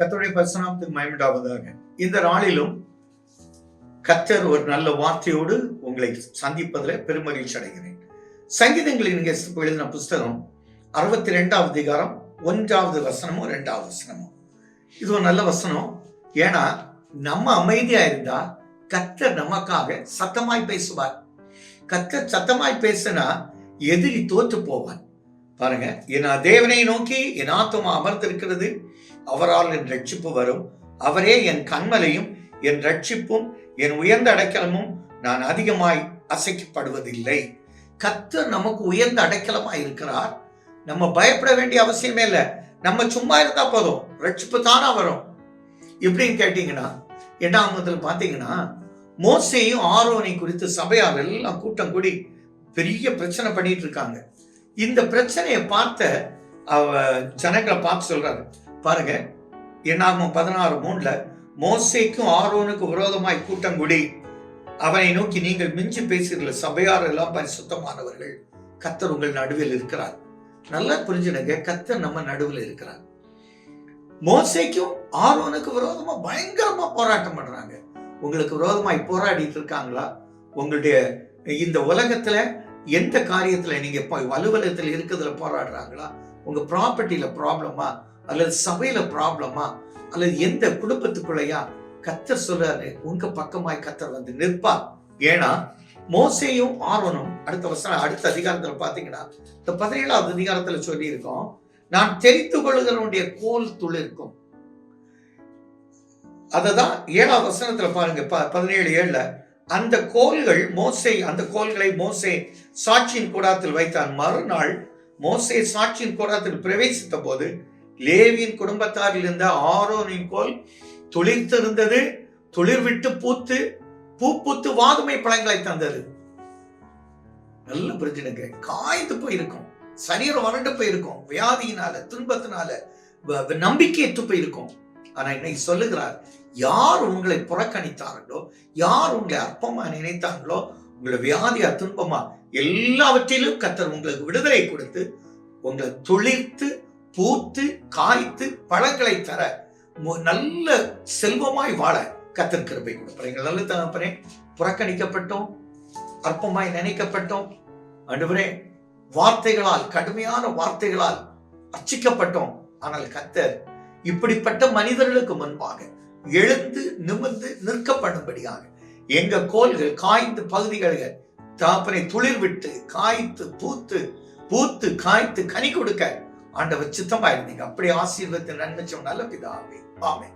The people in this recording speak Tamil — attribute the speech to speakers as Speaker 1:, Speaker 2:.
Speaker 1: கர்த்தருடைய பரிசுநாமத்துக்கு மகிமையுண்டாவதாக. இந்த நாளிலும் கர்த்தர் ஒரு நல்ல வார்த்தையோடு உங்களை சந்திப்பதில் பெருமகிழ்ச்சி அடைகிறேன். சங்கீதங்களில் நீங்க எழுதின புஸ்தகம் 62வது அதிகாரம் 1வது வசனமும் 2வது வசனமும். இது ஒரு நல்ல வசனம். ஏன்னா நம்ம அமைதியா இருந்தா கர்த்தர் நமக்காக சத்தமாய் பேசுவார். கர்த்தர் சத்தமாய் பேசினா எதிரி தோற்று போவான். பாருங்க, என் தேவனை நோக்கி என் ஆத்துமா அமர்ந்திருக்கிறது, அவரால் என் ரட்சிப்பு வரும். அவரே என் கண்மலையும் என் ரட்சிப்பும் என் உயர்ந்த அடைக்கலமும், நான் அதிகமாய் அசைக்கப்படுவதில்லை. கர்த்தர் நமக்கு உயர்ந்த அடைக்கலமாய் இருக்கிறார். நம்ம பயப்பட வேண்டிய அவசியமே இல்லை. நம்ம சும்மா இருந்தா போதும், ரட்சிப்பு தானா வரும். எப்படின்னு கேட்டீங்கன்னா, 8ஆம் வசனத்துல பாத்தீங்கன்னா, மோசேயும் ஆரோனை குறித்து சபையார் எல்லாம் கூட்டம் கூடி பெரிய பிரச்சனை பண்ணிட்டு இருக்காங்க. இந்த பிரச்சனையை பார்த்த ஜனங்களை பார்த்து சொல்றாரு. பாருங்க, 16:3 மோசேக்கும் ஆரோனுக்கு விரோதமாய் கூட்டம் கூடி அவனை நோக்கி, நீங்கள் மிஞ்சி பேசுகிற சபையார் எல்லாம் பரிசுத்தமானவர்கள், கர்த்தர் உங்கள் நடுவில் இருக்கிறார். நல்லா புரிஞ்சுடுங்க, கர்த்தர் நம்ம நடுவில் இருக்கிறார். மோசேக்கும் ஆரோனுக்கு விரோதமா பயங்கரமா போராட்டம் பண்றாங்க. உங்களுக்கு விரோதமாய் போராடிட்டு இருக்காங்களா? உங்களுடைய இந்த உலகத்துல எந்த காரியத்துல நீங்க அலுவலகத்துல இருக்கிறதுல போராடுறாங்களா? உங்க ப்ராப்பர்ட்டியில ப்ராப்ளமா, அல்லது சபையில ப்ராப்ளமா, அல்லது எந்த குடும்பத்துக்குள்ளையா? கர்த்தர் சொல்றாரு, உங்க பக்கமாய் கர்த்தர் வந்து நிற்பார். ஏன்னா மோசேயும் ஆரோனும் அடுத்த அதிகாரத்துல பாத்தீங்கன்னா, இந்த 17வது அதிகாரத்துல சொல்லி இருக்கோம், நான் தெரிந்து கொள்ளுகிறவனுடைய கோல் துளிர்க்கும். அததான் 7வது வசனத்துல பாருங்க, 17:7 அந்த கோல்களை மோசே சாட்சியின் கூடாரத்தில் வைத்தான். மறுநாள் மோசே சாட்சியின் கூடாரத்தில் பிரவேசித்த போது லேவியின் குடும்பத்தாரில் இருந்த ஆரோனின் கோல் துளிர்த்திருந்தது. துளிர் விட்டு பூத்து வாதுமை பழங்களை தந்தது. நல்ல புரிஞ்சுடுங்க, காய்ந்து போயிருக்கும், சரீரம் வறண்டு போயிருக்கும், வியாதியினால, துன்பத்தினால, நம்பிக்கை எத்து போயிருக்கும். ஆனா இன்னைக்கு சொல்லுகிறார், யார் உங்களை புறக்கணித்தார்களோ, யார் உங்களை அற்பமா நினைத்தாங்களோ, உங்களை வியாதியா துன்பமா எல்லாவற்றிலும் கர்த்தர் உங்களுக்கு விடுதலை கொடுத்து உங்களை துளிர்த்து பூத்து காய்த்து பழங்களை தர, நல்ல செல்வமாய் வாழ கர்த்தர் கிருபை கொடுப்பார். நல்ல தகப்பனே, புறக்கணிக்கப்பட்டோம், அற்பமாய் நினைக்கப்பட்டோம் ஆண்டவரே, வார்த்தைகளால், கடுமையான வார்த்தைகளால் அர்ச்சிக்கப்பட்டோம். ஆனால் கர்த்தர் இப்படிப்பட்ட மனிதர்களுக்கு முன்பாக எழுந்து நிமிர்ந்து நிற்கப்படும்படியாக எங்க கோல்கள் காய்ந்து பகுதிகள் தாப்பனை துளிர் விட்டு காய்த்து பூத்து காய்த்து கனி கொடுக்க ஆண்டவர் சித்தமா இருந்தீங்க. அப்படி ஆசீர்வாதத்தை நன்மை நல்ல பிதாவே. ஆமென்.